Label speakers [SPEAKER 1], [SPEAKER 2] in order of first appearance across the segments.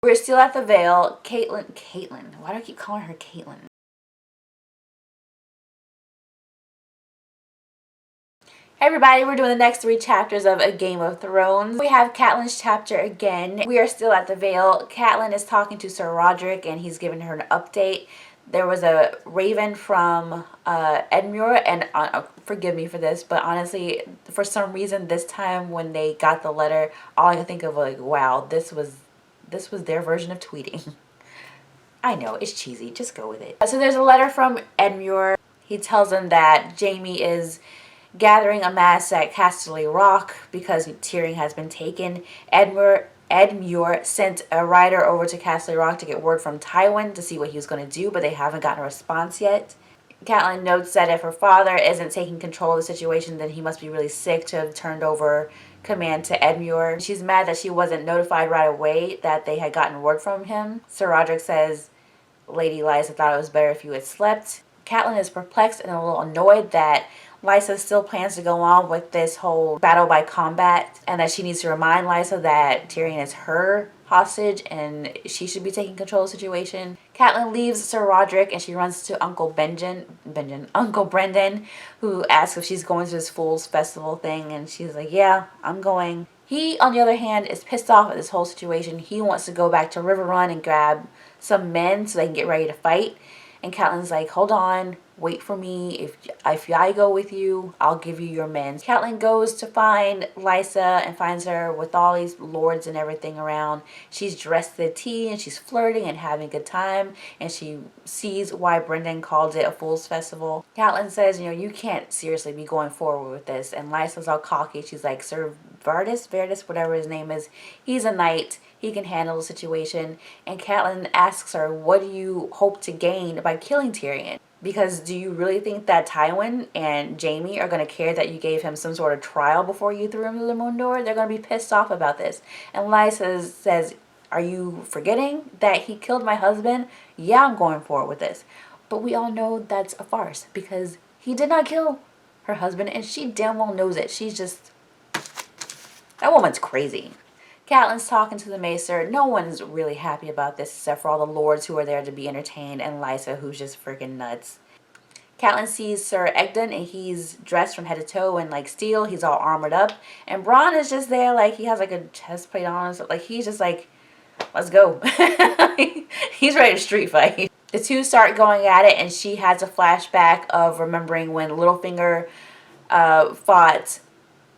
[SPEAKER 1] We're still at the Vale. Caitlin. Why do I keep calling her Caitlin? Hey everybody, we're doing the next 3 chapters of A Game of Thrones. We have Catelyn's chapter again. We are still at the Vale. Catelyn is talking to Sir Roderick and he's giving her an update. There was a raven from Edmure, and forgive me for this, but honestly, for some reason this time when they got the letter, all I could think of was like, wow, this was their version of tweeting. I know, it's cheesy, just go with it. So there's a letter from Edmure. He tells them that Jaime is gathering a mass at Casterly Rock because Tyrion has been taken. Edmure sent a rider over to Casterly Rock to get word from Tywin to see what he was going to do, but they haven't gotten a response yet. Catelyn notes that if her father isn't taking control of the situation, then he must be really sick to have turned over command to Edmure. She's mad that she wasn't notified right away that they had gotten word from him. Sir Roderick says, Lady Lysa thought it was better if you had slept. Catelyn is perplexed and a little annoyed that Lysa still plans to go on with this whole battle by combat, and that she needs to remind Lysa that Tyrion is her hostage and she should be taking control of the situation. Catelyn leaves Sir Roderick and she runs to Uncle Brendan, who asks if she's going to this Fool's Festival thing, and she's like, yeah, I'm going. He, on the other hand, is pissed off at this whole situation. He wants to go back to Riverrun and grab some men so they can get ready to fight. And Catelyn's like, hold on, wait for me. If I go with you, I'll give you your men. Catelyn goes to find Lysa and finds her with all these lords and everything around. She's dressed to the T and she's flirting and having a good time. And she sees why Brendan called it a Fool's Festival. Catelyn says, you know, you can't seriously be going forward with this. And Lysa's all cocky. She's like, Sir Verdis, whatever his name is, he's a knight. He can handle the situation. And Catelyn asks her, what do you hope to gain by killing Tyrion? Because do you really think that Tywin and Jaime are going to care that you gave him some sort of trial before you threw him to the moon door? They're going to be pissed off about this. And Lysa says, are you forgetting that he killed my husband? Yeah, I'm going forward with this. But we all know that's a farce because he did not kill her husband and she damn well knows it. She's just... that woman's crazy. Catelyn's talking to the maester. No one's really happy about this except for all the lords who are there to be entertained and Lysa, who's just freaking nuts. Catelyn sees Sir Egdon and he's dressed from head to toe in like steel. He's all armored up. And Bronn is just there like he has like a chest plate on. So like he's just like, let's go. He's ready to street fight. The two start going at it and she has a flashback of remembering when Littlefinger fought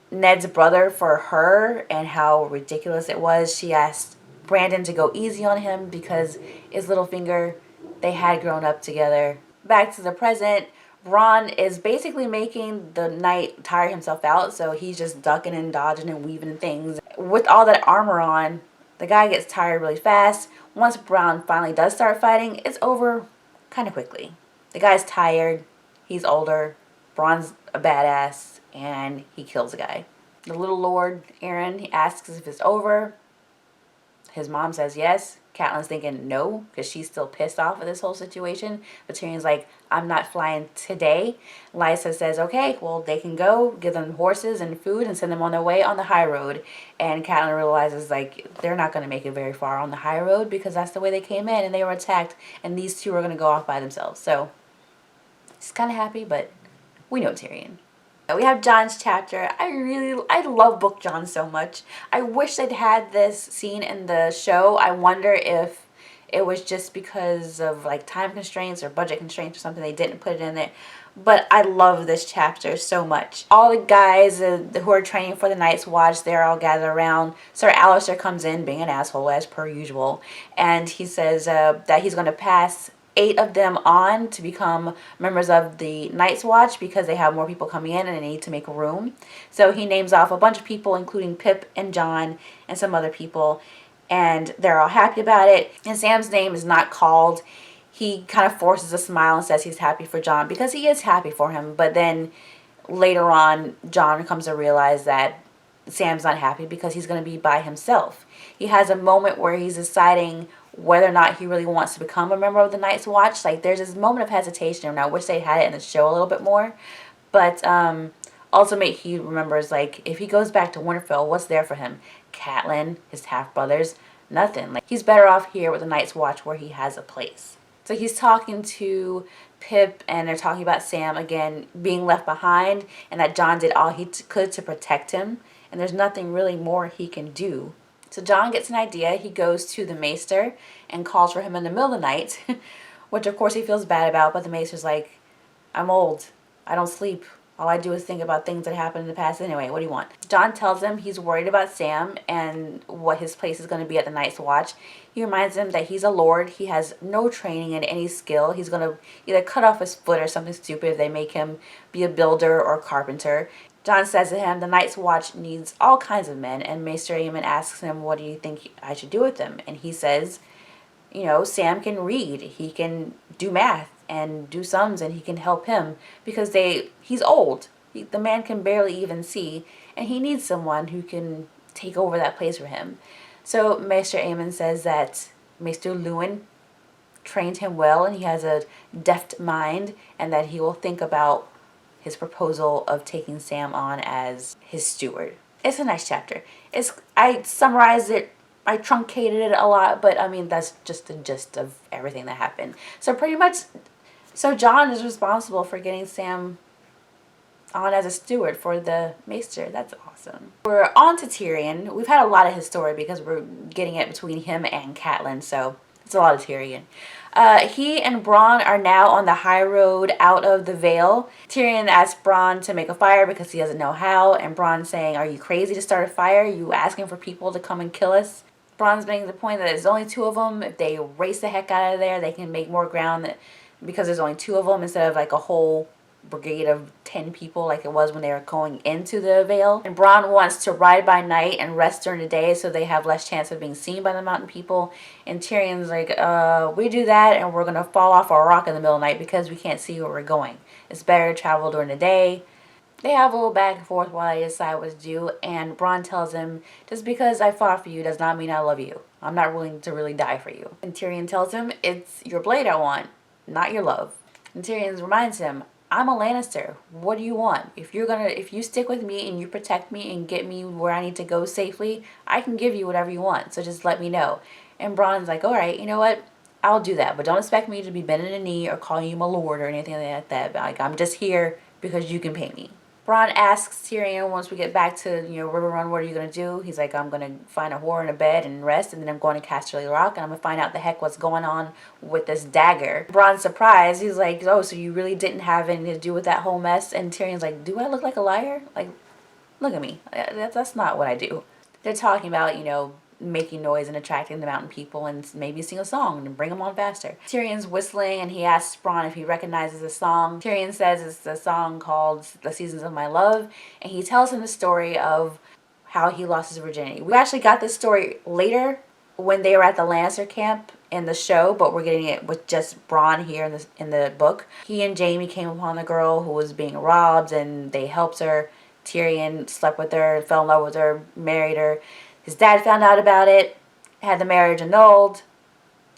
[SPEAKER 1] Ned's brother for her and how ridiculous it was. She asked Brandon to go easy on him because his Littlefinger, they had grown up together. Back to the present, Bronn is basically making the knight tire himself out, so he's just ducking and dodging and weaving things. With all that armor on, the guy gets tired really fast. Once Bronn finally does start fighting, it's over kind of quickly. The guy's tired, he's older, Bronn's a badass, and he kills a guy. The little lord, Aaron, he asks if it's over. His mom says yes. Catelyn's thinking no, because she's still pissed off at this whole situation. But Tyrion's like, I'm not flying today. Lysa says, okay, well, they can go. Give them horses and food and send them on their way on the high road. And Catelyn realizes, like, they're not going to make it very far on the high road because that's the way they came in and they were attacked. And these two are going to go off by themselves. So, she's kind of happy, but we know Tyrion. We have Jon's chapter. I love Book-Jon so much. I wish they'd had this scene in the show. I wonder if it was just because of like time constraints or budget constraints or something they didn't put it in there. But I love this chapter so much. All the guys who are training for the Night's Watch, they're all gathered around. Sir Alistair comes in being an asshole as per usual. And he says that he's going to pass 8 of them on to become members of the Night's Watch because they have more people coming in and they need to make room. So he names off a bunch of people, including Pip and Jon and some other people, and they're all happy about it. And Sam's name is not called. He kind of forces a smile and says he's happy for Jon because he is happy for him. But then later on, Jon comes to realize that Sam's not happy because he's going to be by himself. He has a moment where he's deciding whether or not he really wants to become a member of the Night's Watch. Like, there's this moment of hesitation, and I wish they had it in the show a little bit more. But ultimately, he remembers, like, if he goes back to Winterfell, what's there for him? Catelyn, his half-brothers, nothing. Like, he's better off here with the Night's Watch where he has a place. So he's talking to Pip, and they're talking about Sam again being left behind, and that John did all he could to protect him, and there's nothing really more he can do. So John gets an idea. He goes to the Maester and calls for him in the middle of the night, which of course he feels bad about, but the Maester's like, I'm old. I don't sleep. All I do is think about things that happened in the past anyway. What do you want? John tells him he's worried about Sam and what his place is going to be at the Night's Watch. He reminds him that he's a lord. He has no training in any skill. He's going to either cut off his foot or something stupid if they make him be a builder or carpenter. John says to him, the Night's Watch needs all kinds of men, and Maester Aemon asks him, what do you think I should do with them? And he says, you know, Sam can read. He can do math and do sums, and he can help him because he's old. The man can barely even see, and he needs someone who can take over that place for him. So Maester Aemon says that Maester Luwin trained him well, and he has a deft mind, and that he will think about his proposal of taking Sam on as his steward. It's a nice chapter. I summarized it, I truncated it a lot, but I mean, that's just the gist of everything that happened. So pretty much, so John is responsible for getting Sam on as a steward for the Maester. That's awesome. We're on to Tyrion. We've had a lot of his story because we're getting it between him and Catelyn, so it's a lot of Tyrion. He and Bronn are now on the high road out of the Vale. Tyrion asks Bronn to make a fire because he doesn't know how, and Bronn saying, are you crazy to start a fire? Are you asking for people to come and kill us? Bronn's making the point that there's only two of them. If they race the heck out of there, they can make more ground because there's only two of them instead of like a whole brigade of 10 people like it was when they were going into the Vale. And Bronn wants to ride by night and rest during the day so they have less chance of being seen by the mountain people. And Tyrion's like, we do that and we're going to fall off a rock in the middle of the night because we can't see where we're going. It's better to travel during the day. They have a little back and forth while they decide what to do, and Bronn tells him, just because I fought for you does not mean I love you. I'm not willing to really die for you. And Tyrion tells him, it's your blade I want, not your love. And Tyrion reminds him, I'm a Lannister. What do you want? If you stick with me and you protect me and get me where I need to go safely, I can give you whatever you want, so just let me know. And Bronn's like, alright, you know what? I'll do that, but don't expect me to be bending a knee or calling you my lord or anything like that. Like, I'm just here because you can pay me. Bronn asks Tyrion once we get back to, River Run, what are you going to do? He's like, I'm going to find a whore in a bed and rest, and then I'm going to Casterly Rock, and I'm going to find out the heck what's going on with this dagger. Bronn's surprised. He's like, oh, so you really didn't have anything to do with that whole mess? And Tyrion's like, do I look like a liar? Like, look at me. That's not what I do. They're talking about, making noise and attracting the mountain people and maybe sing a song and bring them on faster. Tyrion's whistling and he asks Bronn if he recognizes the song. Tyrion says it's the song called The Seasons of My Love, and he tells him the story of how he lost his virginity. We actually got this story later when they were at the Lannister camp in the show, but we're getting it with just Bronn here in the book. He and Jaime came upon a girl who was being robbed and they helped her. Tyrion slept with her, fell in love with her, married her. His dad found out about it, had the marriage annulled,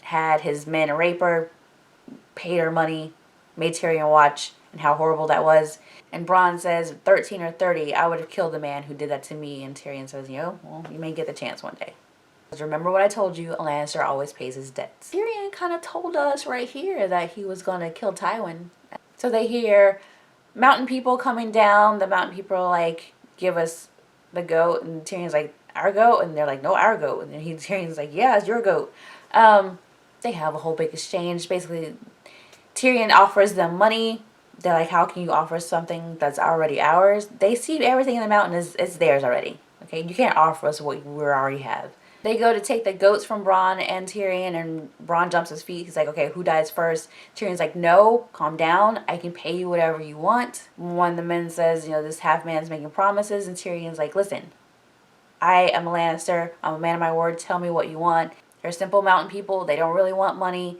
[SPEAKER 1] had his men rape her, paid her money, made Tyrion watch, and how horrible that was. And Bronn says, 13 or 30, I would have killed the man who did that to me. And Tyrion says, well, you may get the chance one day. Remember what I told you, a Lannister always pays his debts. Tyrion kind of told us right here that he was going to kill Tywin. So they hear mountain people coming down. The mountain people are like, give us the goat. And Tyrion's like, our goat? And they're like, no, our goat. And then Tyrion's like, yeah, it's your goat. They have a whole big exchange. Basically, Tyrion offers them money. They're like, how can you offer something that's already ours? They see everything in the mountain is theirs already. Okay, you can't offer us what we already have. They go to take the goats from Bronn and Tyrion, and Bronn jumps his feet. He's like, okay, who dies first? Tyrion's like, no, calm down. I can pay you whatever you want. One of the men says, this half man's making promises, and Tyrion's like, listen, I am a Lannister. I'm a man of my word. Tell me what you want. They're simple mountain people. They don't really want money.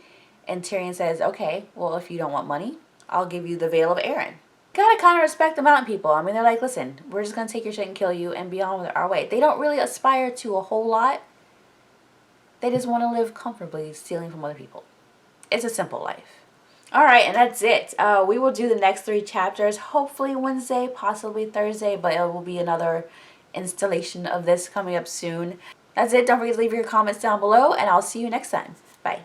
[SPEAKER 1] And Tyrion says, okay, well, if you don't want money, I'll give you the Vale of Arryn. Gotta kind of respect the mountain people. I mean, they're like, listen, we're just going to take your shit and kill you and be on with our way. They don't really aspire to a whole lot. They just want to live comfortably stealing from other people. It's a simple life. Alright, and that's it. We will do the next 3 chapters, hopefully Wednesday, possibly Thursday, but it will be another installation of this coming up soon. That's it. Don't forget to leave your comments down below, and I'll see you next time. Bye.